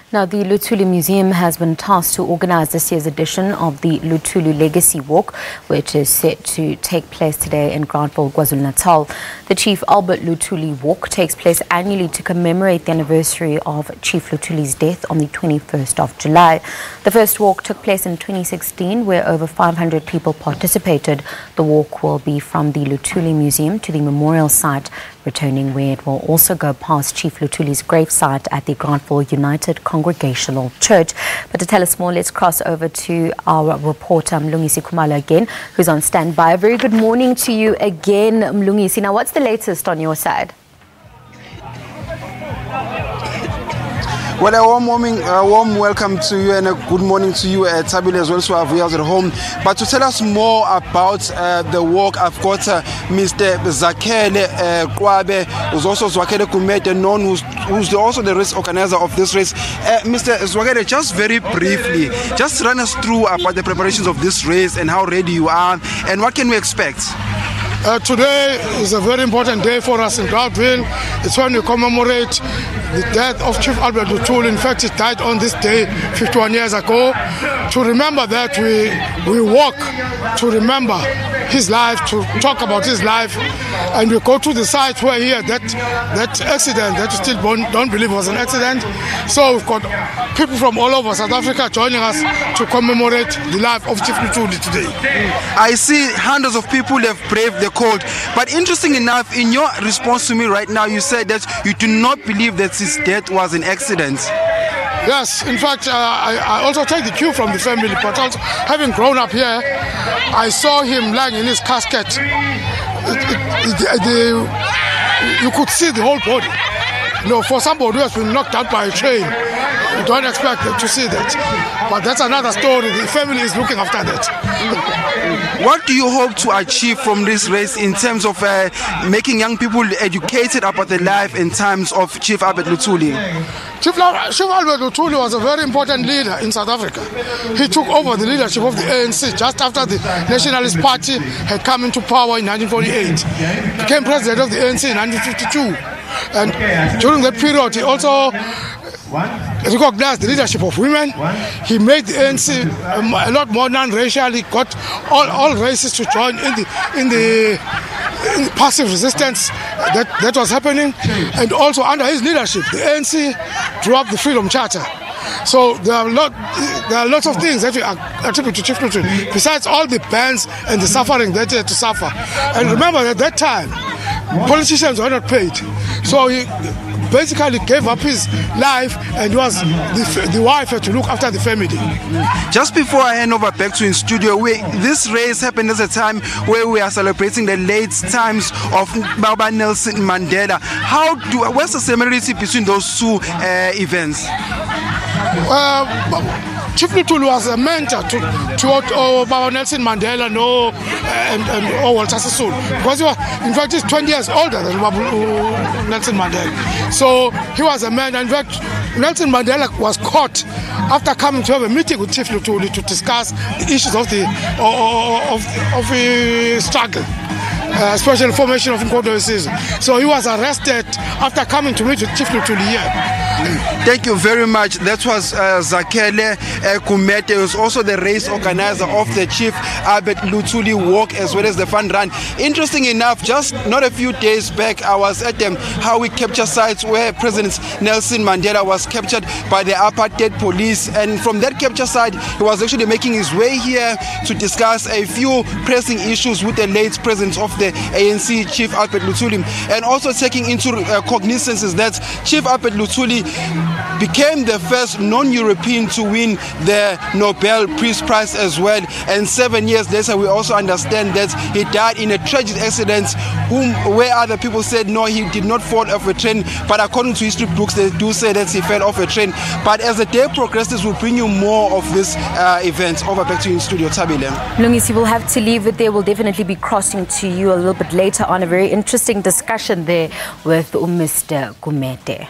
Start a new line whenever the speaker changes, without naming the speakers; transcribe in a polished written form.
Now, the Luthuli Museum has been tasked to organize this year's edition of the Luthuli Legacy Walk, which is set to take place today in Groutville, KwaZulu-Natal. The Chief Albert Luthuli Walk takes place annually to commemorate the anniversary of Chief Luthuli's death on the 21st of July. The first walk took place in 2016, where over 500 people participated. The walk will be from the Luthuli Museum to the memorial site, returning where it will also go past Chief Luthuli's gravesite at the Groutville United Congregational Church. But to tell us more, let's cross over to our reporter Mlungisi again, who's on standby. A very good morning to you again, Mlungisi. Now, what's the latest on your side?
Well, a warm welcome to you and a good morning to you, Tabile, as well as our viewers at home. But to tell us more about the walk, I've got Mr. Zakele Kwabe, who's also Zwakele Kumete, known who's also the race organizer of this race. Mr. Zwakele, just very briefly, just run us through about the preparations of this race and how ready you are and what can we expect?
Today is a very important day for us in Groutville. It's when we commemorate the death of Chief Albert Luthuli. In fact, he died on this day 51 years ago. To remember that, we walk to remember his life, to talk about his life, and we go to the site where he had that accident that we still don't believe was an accident. So we've got people from all over South Africa joining us to commemorate the life of Chief Luthuli today.
I see hundreds of people have braved the cold, but interesting enough, in your response to me right now, you said that you do not believe that his death was an accident.
Yes, in fact, I also take the cue from the family, but also having grown up here, I saw him lying in his casket. You could see the whole body. You know, for somebody who has been knocked out by a train, you don't expect to see that. But that's another story. The family is looking after that.
What do you hope to achieve from this race in terms of making young people educated about the life and times of Chief Albert Luthuli?
Chief Albert Luthuli was a very important leader in South Africa. He took over the leadership of the ANC just after the Nationalist Party had come into power in 1948. He became president of the ANC in 1952. And during that period, he also recognized the leadership of women. He made the ANC a lot more non-racial. He got all races to join in the passive resistance that was happening. And also under his leadership, the ANC drew up the Freedom Charter. So there are lots of things that we attribute to Chief Luthuli, besides all the bans and the suffering that he had to suffer. And remember, at that time, politicians were not paid. So he basically gave up his life, and was the wife had to look after the family.
Just before I hand over back to in studio, this race happened at a time where we are celebrating the late times of Baba Nelson Mandela. What's the similarity between those two events?
Chief Luthuli was a mentor to Baba Nelson Mandela and Walter Sisulu, because he was, in fact, he's 20 years older than Baba Nelson Mandela. So he was a man. In fact, Nelson Mandela was caught after coming to have a meeting with Chief Luthuli to discuss the issues of the struggle, especially formation of Nkodo season. So he was arrested after coming to meet with Chief Luthuli here.
Thank you very much. That was Zakele Kumete, who's also the race organizer of the Chief Albert Luthuli Walk, as well as the fun run. Interesting enough, just not a few days back, I was at how we capture sites where President Nelson Mandela was captured by the apartheid police, and from that capture site, he was actually making his way here to discuss a few pressing issues with the late president of the ANC, Chief Albert Luthuli, and also taking into cognizance that Chief Albert Luthuli became the first non-European to win the Nobel Peace Prize as well. And 7 years later, we also understand that he died in a tragic accident where other people said, no, he did not fall off a train. But according to history books, they do say that he fell off a train. But as the day progresses, we'll bring you more of this event. Over back to you in studio, Tabile.
Lungisi, we'll have to leave it there. We'll definitely be crossing to you a little bit later on. A very interesting discussion there with Mr. Kumete.